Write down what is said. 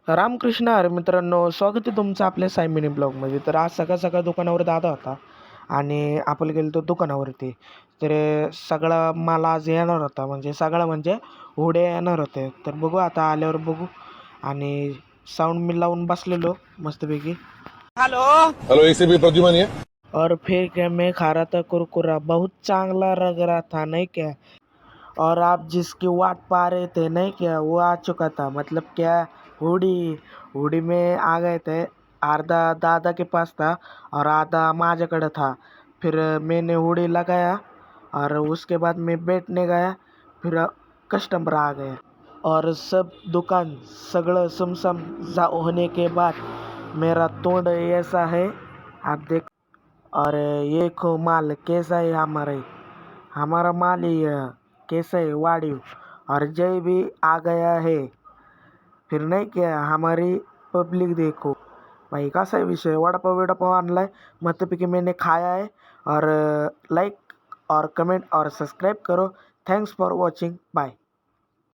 रामकृष्ण हरी मित्रांनो, स्वागत आहे तुमचं आपल्या साई मिनी ब्लॉगमध्ये. तर आज सकाळ सकाळ दुकानावर दादा होता आणि आपण गेलो तो दुकानावरती. तर सगळा माल आज येणार होता, म्हणजे सगळा म्हणजे होड्या येणार होते. तर बघू आता आल्यावर बघू. आणि साऊंड मी लावून बसलेलो मस्तपैकी. हेलो हेलो एसीपी प्रद्युमन है। और फिर क्या मैं खा रहा था कुरकुरा, बहुत चांगला लग रहा था नहीं क्या। और आप जिसकी वाट पा रहे थे नहीं क्या, वो आ चुका था। मतलब क्या, हुडी हुडी में आ गए थे। आधा दादा के पास था और आधा माझ्याकडे था। फिर मैंने हुडी लगाया और उसके बाद मैं बैठने गया। फिर कस्टमर आ गए और सब दुकान सगळं सुमसम होने के बाद मेरा तोंड ऐसा है, आप देख। और ये खो माल कैसा है हमारे, हमारा माल ही कैसा है वाड़िव। और जय भी आ गया है। फिर नहीं क्या, हमारी पब्लिक देखो भाई कसा है विषय। वडापाव वडापाव आणलाय मस्तपैकी, मैंने खाया है। और लाइक और कमेंट और सब्सक्राइब करो। Thanks for watching, bye.